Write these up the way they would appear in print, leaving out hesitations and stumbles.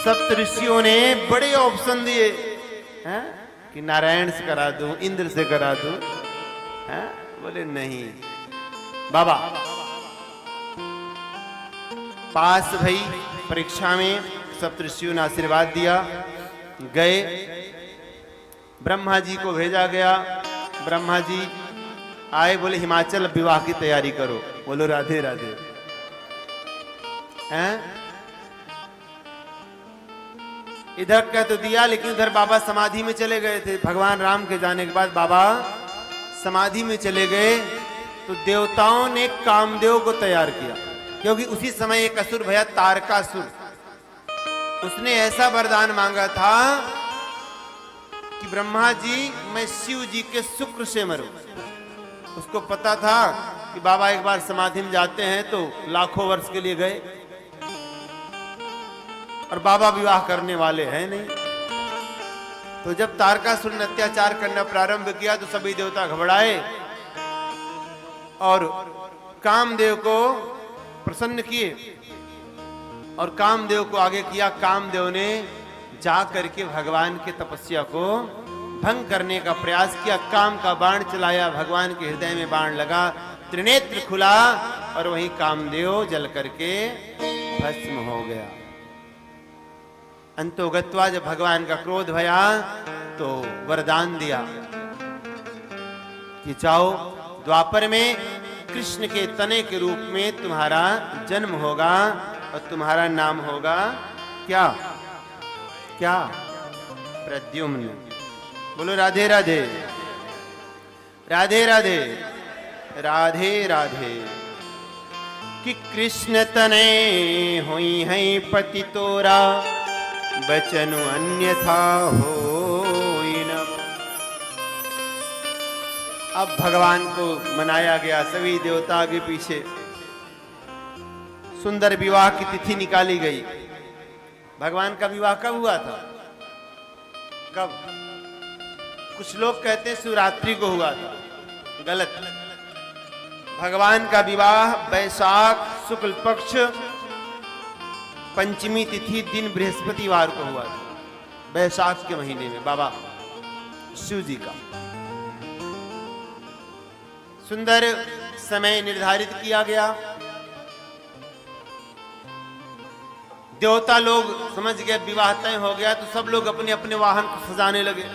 सप्तऋषियों ने बड़े ऑप्शन दिए हैं कि नारायण से करा दूं, इंद्र से करा दूं, हैं? बोले नहीं बाबा। पास भई परीक्षा में सप्तऋषियों ने आशीर्वाद दिया, गए ब्रह्मा जी को भेजा गया। ब्रह्मा जी आए, बोले हिमाचल विवाह की तैयारी करो। बोलो राधे राधे। हैं? इधर कह तो दिया, लेकिन उधर बाबा समाधि में चले गए थे। भगवान राम के जाने के बाद बाबा समाधि में चले गए, तो देवताओं ने कामदेव को तैयार किया, क्योंकि उसी समय एक असुर भया तारकासुर। उसने ऐसा वरदान मांगा था कि ब्रह्मा जी मैं शिव जी के शुक्र से मरूं। उसको पता था कि बाबा एक बार समाधि में जाते हैं तो लाखों वर्ष के लिए गए, और बाबा विवाह करने वाले हैं नहीं। तो जब तारकासुर ने अत्याचार करना प्रारंभ किया तो सभी देवता घबराए और कामदेव को प्रसन्न किए, और कामदेव को आगे किया। कामदेव ने जा करके भगवान के तपस्या को भंग करने का प्रयास किया, काम का बाण चलाया, भगवान के हृदय में बाण लगा, त्रिनेत्र खुला और वहीं कामदेव जल करके भस्म हो गया। अंतोगत्वा जब भगवान का क्रोध भया तो वरदान दिया कि जाओ द्वापर में कृष्ण के तने के रूप में तुम्हारा जन्म होगा और तुम्हारा नाम होगा क्या क्या? प्रद्युम्न। बोलो राधे राधे राधे राधे राधे राधे। कि कृष्ण तने हुई है पति तोरा, बचनु अन्यथा होई न। अब भगवान को मनाया गया, सभी देवता के पीछे सुंदर विवाह की तिथि निकाली गई। भगवान का विवाह कब हुआ था? कब? कुछ लोग कहते हैं शिवरात्रि को हुआ था, गलत। भगवान का विवाह वैशाख शुक्ल पक्ष पंचमी तिथि दिन बृहस्पतिवार को हुआ था, वैशाख के महीने में बाबा शिव जी का। सुंदर समय निर्धारित किया गया। देवता लोग समझ गए विवाह तय हो गया, तो सब लोग अपने अपने वाहन को सजाने लगे।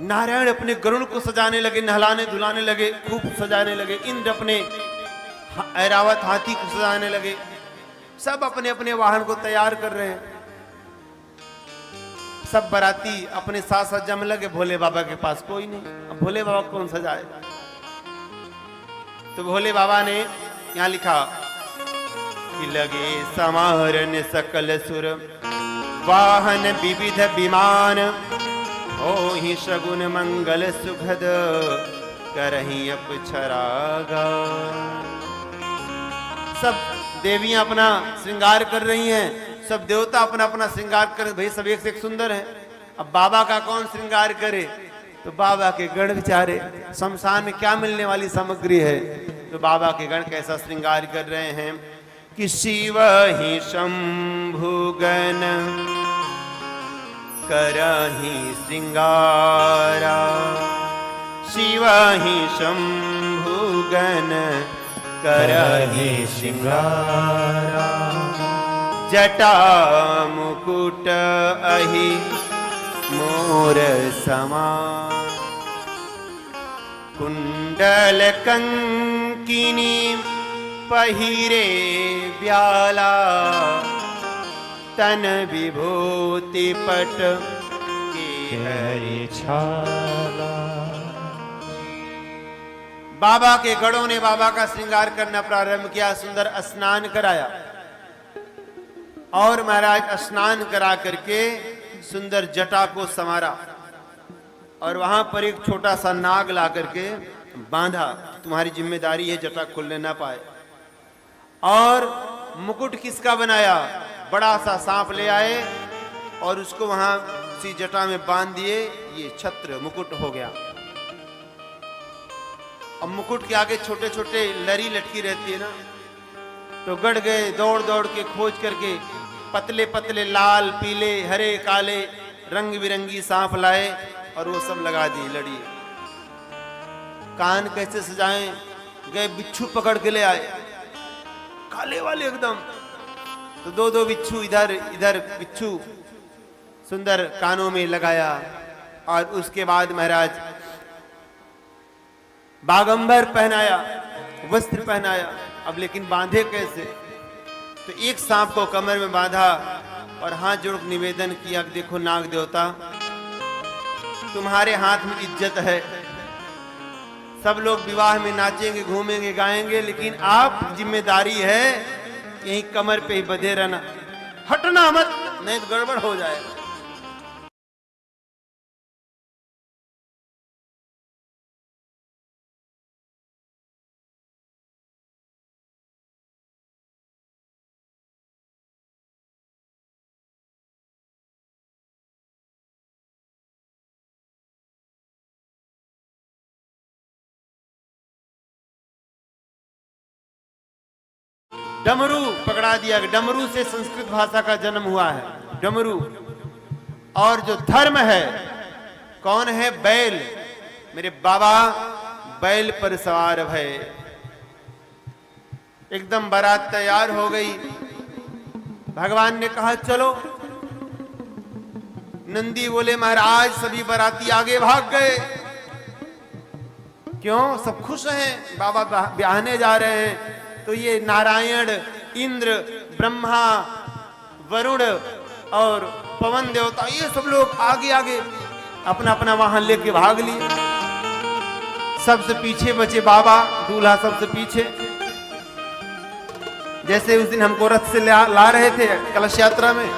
नारायण अपने गरुड़ को सजाने लगे, नहलाने धुलाने लगे, खूब सजाने लगे। इंद्र अपने ऐरावत हाथी को सजाने लगे। सब अपने अपने वाहन को तैयार कर रहे हैं। सब बाराती अपने साथ साथ जम लगे। भोले बाबा के पास कोई नहीं। अब भोले बाबा कौन सजाए? तो भोले बाबा ने यहां लिखा कि लगे समाहरन सकल सुर, वाहन विविध विमान, हो ही शगुन मंगल सुखद, करही अपछरागा। सब देवियां अपना श्रृंगार कर रही हैं, सब देवता अपना अपना श्रृंगार कर। भाई सब एक से एक सुंदर है। अब बाबा का कौन श्रृंगार करे? तो बाबा के गण बेचारे, शमशान में क्या मिलने वाली सामग्री है? तो बाबा के गण कैसा श्रृंगार कर रहे हैं कि शिव ही शंभुगन करहि श्रृंगारा, शिव ही शंभुगन करहि श्रृंगारा, जटा मुकुट अहि मोर समान, कुंडल कंकिनी पहिरे ब्याला, तन विभूति पट के हरि छाला। बाबा के गणों ने बाबा का श्रृंगार करना प्रारंभ किया, सुंदर स्नान कराया। और महाराज स्नान करा करके सुंदर जटा को संवारा, और वहां पर एक छोटा सा नाग ला करके बांधा। तुम्हारी जिम्मेदारी है जटा खुलने ना पाए। और मुकुट किसका बनाया? बड़ा सा सांप ले आए और उसको वहां उसी जटा में बांध दिए। ये छत्र मुकुट हो गया। अब मुकुट के आगे छोटे छोटे लरी लटकी रहती है ना, तो गड़ गए, दौड़ दौड़ के खोज करके पतले पतले लाल पीले हरे काले रंग बिरंगी सांप लाए और वो सब लगा दी लड़ी। कान कैसे सजाएं, गए बिच्छू पकड़ के ले आए काले वाले एकदम। तो दो दो बिच्छू इधर इधर बिच्छू सुंदर कानों में लगाया और उसके बाद महाराज बागंबर पहनाया, वस्त्र पहनाया। अब लेकिन बांधे कैसे? तो एक सांप को कमर में बांधा और हाथ जोड़ निवेदन किया, देखो नाग देवता, तुम्हारे हाथ में इज्जत है, सब लोग विवाह में नाचेंगे घूमेंगे गाएंगे, लेकिन आप जिम्मेदारी है यहीं कमर पे ही बंधे रहना, हटना मत, नहीं तो गड़बड़ हो जाएगा। डमरू पकड़ा दिया। डमरू से संस्कृत भाषा का जन्म हुआ है, डमरू। और जो धर्म है कौन है? बैल। मेरे बाबा बैल पर सवार भय। एकदम बारात तैयार हो गई। भगवान ने कहा चलो। नंदी बोले महाराज सभी बाराती आगे भाग गए। क्यों? सब खुश हैं, बाबा ब्याहने जा रहे हैं। तो ये नारायण, इंद्र, ब्रह्मा, वरुण और पवन देवता, ये सब लोग आगे आगे अपना अपना वाहन लेके भाग लिए। सबसे पीछे बचे बाबा, दूल्हा सबसे पीछे। जैसे उस दिन हमको रथ से ला रहे थे कलश यात्रा में,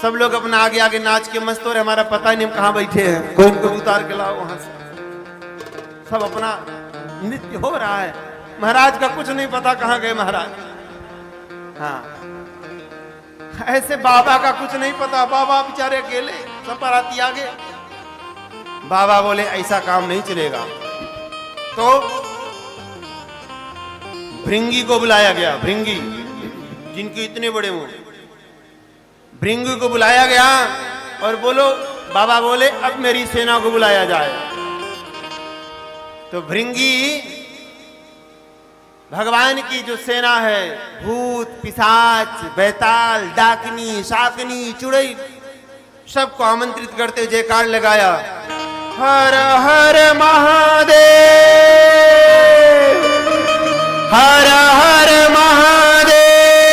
सब लोग अपना आगे आगे नाच के मस्त हो रहे, हमारा पता ही नहीं हम कहाँ बैठे हैं, कोई इनको उतार के लाओ वहां से। सब अपना नृत्य हो रहा है, महाराज का कुछ नहीं पता कहां गए महाराज। हाँ, ऐसे बाबा का कुछ नहीं पता, बाबा बेचारे अकेले, सब बाराती आगे। बाबा बोले ऐसा काम नहीं चलेगा। तो भृंगी को बुलाया गया, भृंगी जिनके इतने बड़े मुंह, भृंगी को बुलाया गया और बोलो, बाबा बोले अब मेरी सेना को बुलाया जाए। तो भृंगी भगवान की जो सेना है, भूत पिशाच बैताल डाकनी शाकनी चुड़ैल, सबको आमंत्रित करते हुए जयकार लगाया, हर हर महादेव, हर हर महादेव,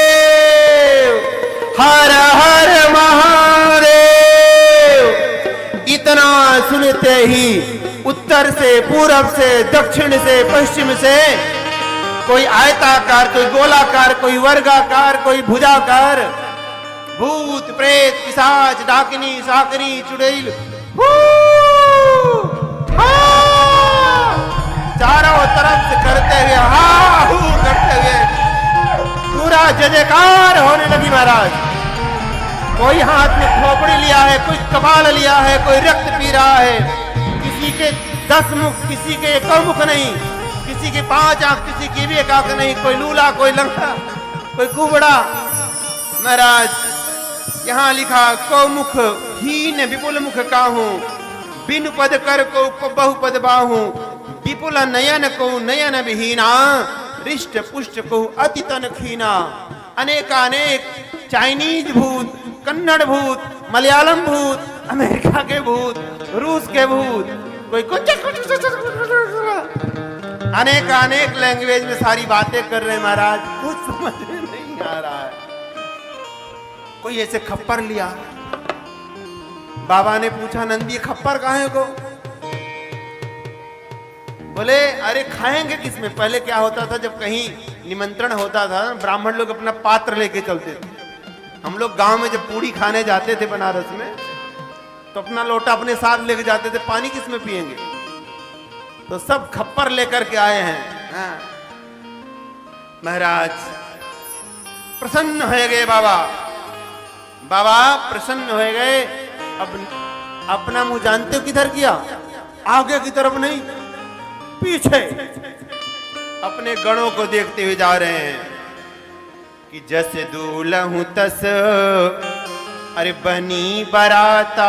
हर हर महादेव। इतना सुनते ही उत्तर से, पूरब से, दक्षिण से, पश्चिम से कोई आयताकार, कोई गोलाकार, कोई वर्गाकार, कोई भुजाकार, भूत प्रेत पिशाच डाकिनी शाकिनी चुड़ैल चारों तरफ से करते हुए हाहू करते हुए पूरा जयकार होने लगी महाराज। कोई हाथ में खोपड़ी लिया है, कोई कपाल लिया है, कोई रक्त पी रहा है, किसी के 10 मुख, किसी के 1 मुख नहीं, किसी की 5 आंख, किसी की भी 1 आंख नहीं, कोई लूला, कोई लंगड़ा, कोई कुबड़ा। महाराज यहाँ लिखा कौमुख हीन विपुल मुख काहू, बिन पद कर को बहुपद बाहू, विपुल नयन को नयन विहीना, रिष्ट पुष्ट को अति तन खीना। अनेकानेक चाइनीज भूत, कन्नड़ भूत, मलयालम भूत, अमेरिका के भूत, रूस के भूत, कोई कुछ अनेक लैंग्वेज में सारी बातें कर रहे हैं महाराज, कुछ समझ में नहीं आ रहा है। कोई ऐसे खप्पर लिया। बाबा ने पूछा नंदी खप्पर काहे को? बोले अरे खाएंगे किसमें? पहले क्या होता था, जब कहीं निमंत्रण होता था, ब्राह्मण लोग अपना पात्र लेके चलते थे। हम लोग गांव में जब पूड़ी खाने जाते थे बनारस में, तो अपना लोटा अपने साथ लेके जाते थे, पानी किसमें पिएंगे? तो सब खप्पर लेकर के आए हैं। हाँ। महाराज प्रसन्न हो गए बाबा, बाबा प्रसन्न हो गए। अब अपना मुंह जानते हो किधर किया? आगे की तरफ नहीं, पीछे अपने गणों को देखते हुए जा रहे हैं कि जस दूल्हू तस अरे बनी बराता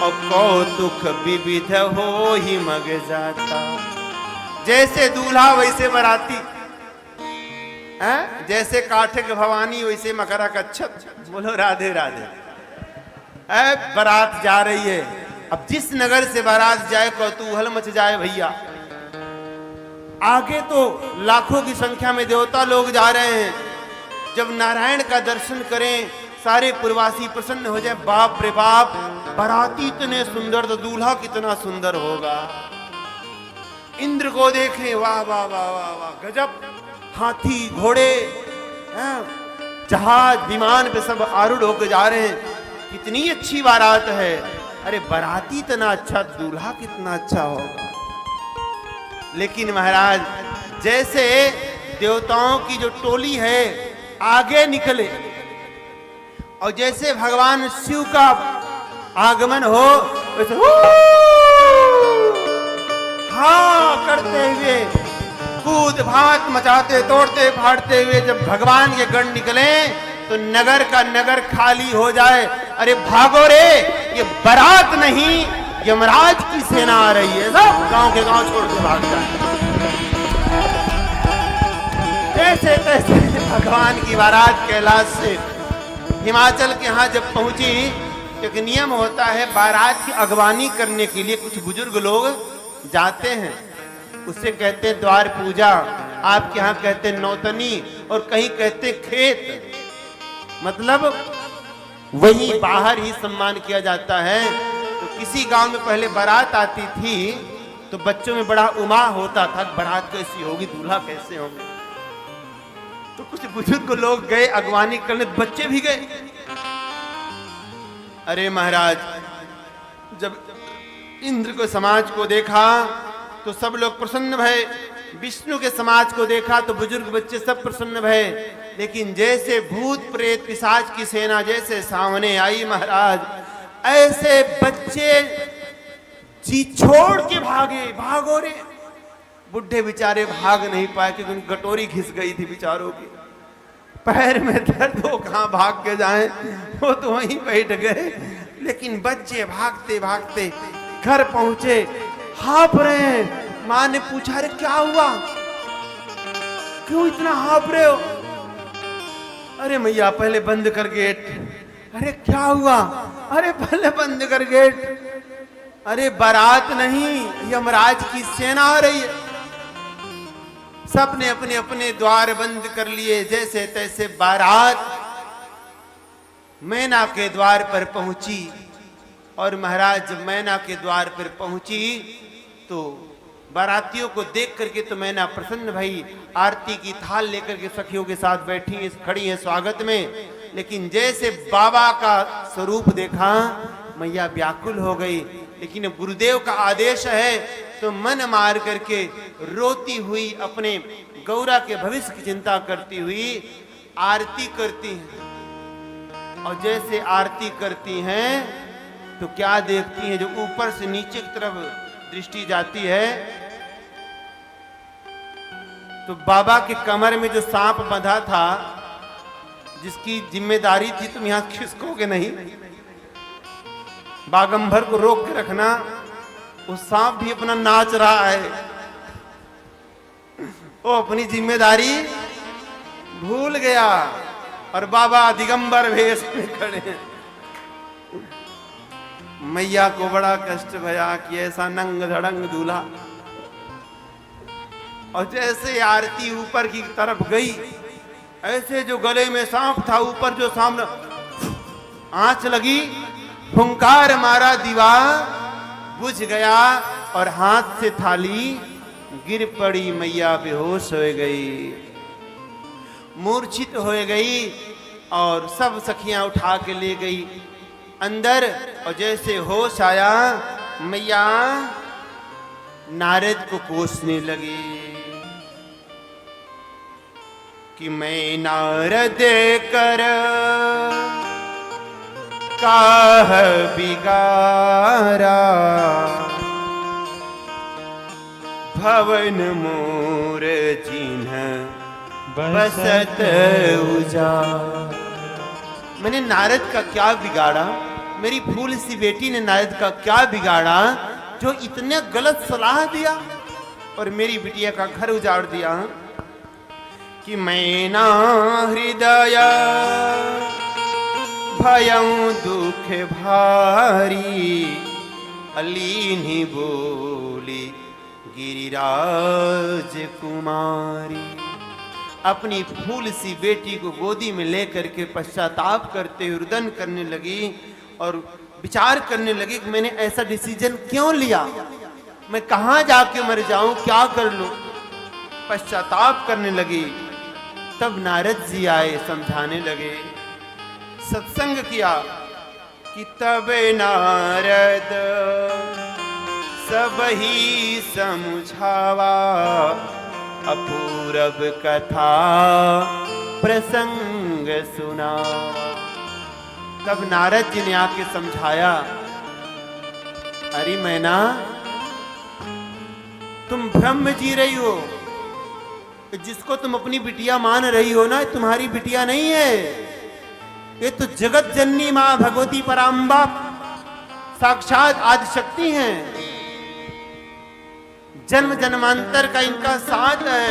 और कौतुक विविध हो ही मग जाता। जैसे दूल्हा वैसे बराती, जैसे काठक भवानी वैसे मकरा कच्छप। बोलो राधे राधे। बारात जा रही है, अब जिस नगर से बारात जाए कौतूहल मच जाए भैया। आगे तो लाखों की संख्या में देवता लोग जा रहे हैं। जब नारायण का दर्शन करें सारे पुरवासी प्रसन्न हो जाए। बाप रे बाप, बाराती इतने सुंदर तो दूल्हा कितना सुंदर होगा। इंद्र को देखें, वाह वाह वाह वाह वाह, गजब। हाथी घोड़े जहाज विमान पे सब आरूढ़ होकर जा रहे हैं। कितनी अच्छी बारात है। अरे बाराती इतना अच्छा, दूल्हा कितना अच्छा होगा। लेकिन महाराज जैसे देवताओं की जो टोली है आगे निकले और जैसे भगवान शिव का आगमन हो वैसे हाँ करते हुए कूद भात मचाते तोड़ते फाड़ते हुए जब भगवान के गण निकले तो नगर का नगर खाली हो जाए। अरे भागो रे, ये बारात नहीं यमराज की सेना आ रही है। सब गांव के गांव छोड़ के भाग जाए। जैसे तैसे भगवान की बारात कैलाश से हिमाचल के यहाँ जब पहुंची, एक नियम होता है बारात की अगवानी करने के लिए कुछ बुजुर्ग लोग जाते हैं। उससे कहते हैं द्वार पूजा, आपके यहाँ कहते हैं नौतनी और कहीं कहते खेत। मतलब वहीं बाहर ही सम्मान किया जाता है। तो किसी गांव में पहले बारात आती थी तो बच्चों में बड़ा उमा होता था, बारात कैसी होगी, दूल्हा कैसे होंगे। तो कुछ बुजुर्ग लोग गए अगवानी करने, बच्चे भी गए। अरे महाराज जब इंद्र को समाज को देखा तो सब लोग प्रसन्न भय। विष्णु के समाज को देखा तो बुजुर्ग बच्चे सब प्रसन्न भय। लेकिन जैसे भूत प्रेत पिशाच की सेना जैसे सामने आई महाराज, ऐसे बच्चे जी छोड़ के भागे। भागो रे, बुढ़े बेचारे भाग नहीं पाए क्योंकि उनकी गटोरी घिस गई थी बेचारों की। पैर में दर्द हो, कहां भाग के जाएं, वो तो वहीं बैठ गए। लेकिन बच्चे भागते भागते घर पहुंचे, हाँफ रहे हैं। माँ ने पूछा अरे क्या हुआ, क्यों इतना हाँफ रहे हो? अरे मैया पहले बंद कर गेट। अरे क्या हुआ? अरे पहले बंद कर गेट। अरे बारात नहीं, यमराज की सेना आ रही है। सबने अपने अपने द्वार बंद कर लिए। जैसे तैसे बारात मैना के द्वार पर पहुंची। और महाराज जब मैना के द्वार पर पहुंची तो बारातियों को देख करके तो मैना प्रसन्न भई। आरती की थाल लेकर के सखियों के साथ बैठी खड़ी है स्वागत में। लेकिन जैसे बाबा का स्वरूप देखा मैया व्याकुल हो गई। लेकिन गुरुदेव का आदेश है तो मन मार करके रोती हुई अपने गौरा के भविष्य की चिंता करती हुई आरती करती हैं। और जैसे आरती करती हैं तो क्या देखती हैं, जो ऊपर से नीचे की तरफ दृष्टि जाती है तो बाबा के कमर में जो सांप बंधा था, जिसकी जिम्मेदारी थी तुम यहां खिसकोगे नहीं, बागंबर को रोक के रखना, वो सांप भी अपना नाच रहा है। वो अपनी जिम्मेदारी भूल गया और बाबा दिगंबर भेष में खड़े हैं। मैया को बड़ा कष्ट भया कि ऐसा नंग धड़ंग दूल्हा। और जैसे आरती ऊपर की तरफ गई, ऐसे जो गले में सांप था ऊपर जो सामने आंच लगी, फुंकार मारा, दीवार बुझ गया और हाथ से थाली गिर पड़ी। मैया बेहोश हो गई, मूर्छित हो गई और सब सखियां उठा के ले गई अंदर। और जैसे होश आया मैया नारद को कोसने लगी कि मैं नारद कर काह बिगारा, भवन मोर जिन्ह बसत उजाड़। मैंने नारद का क्या बिगाड़ा, मेरी फूल सी बेटी ने नारद का क्या बिगाड़ा जो इतने गलत सलाह दिया और मेरी बिटिया का घर उजाड़ दिया। कि मैना हृदय भयं दुख भारी, अलीनी बोली गिरिराज कुमारी। अपनी फूल सी बेटी को गोदी में लेकर के पश्चाताप करते हुए रुदन करने लगी और विचार करने लगी कि मैंने ऐसा डिसीजन क्यों लिया, मैं कहां जाके मर जाऊं, क्या कर लूं, पश्चाताप करने लगी। तब नारद जी आए, समझाने लगे, सत्संग किया कि तब नारद सब ही समझावा, अपूरब कथा प्रसंग सुना। तब नारद जी ने आके समझाया, अरे मैना तुम ब्रह्म जी रही हो, जिसको तुम अपनी बिटिया मान रही हो ना, तुम्हारी बिटिया नहीं है, ये तो जगत जननी मां भगवती पराम्बा साक्षात आदि शक्ति हैं। जन्म जन्मांतर का इनका साथ है।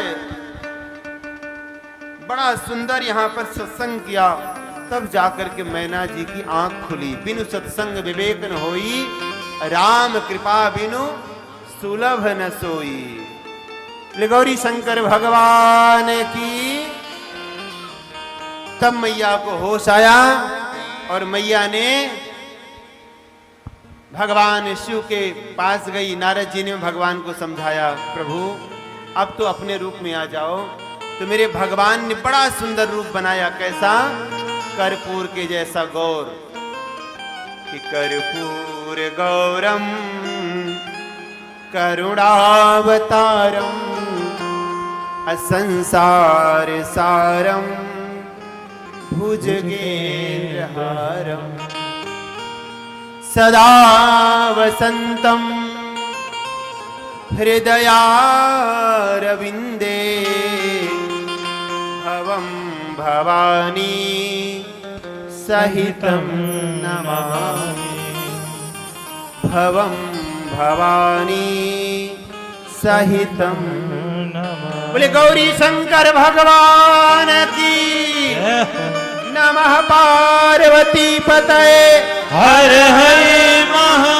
बड़ा सुंदर यहाँ पर सत्संग किया। तब जाकर के मैना जी की आंख खुली। बिनु सत्संग विवेक न होई, राम कृपा बिनु सुलभ न सोई। गौरी शंकर भगवान की। तब मैया को होश आया और मैया ने भगवान शिव के पास गई। नारद जी ने भगवान को समझाया, प्रभु अब तो अपने रूप में आ जाओ। तो मेरे भगवान ने बड़ा सुंदर रूप बनाया। कैसा? कर्पूर के जैसा गौर। कि कर्पूर गौरम करुणावतारम असंसार सारम भुजगेन्द्रहारम सदा वसंतम हृदयारविंदे भवं भवानी सहितं नमामि। भवं भवानी सहितं नमामि। बोले गौरी शंकर भगवान की। नमः पार्वती पतये हर हर महा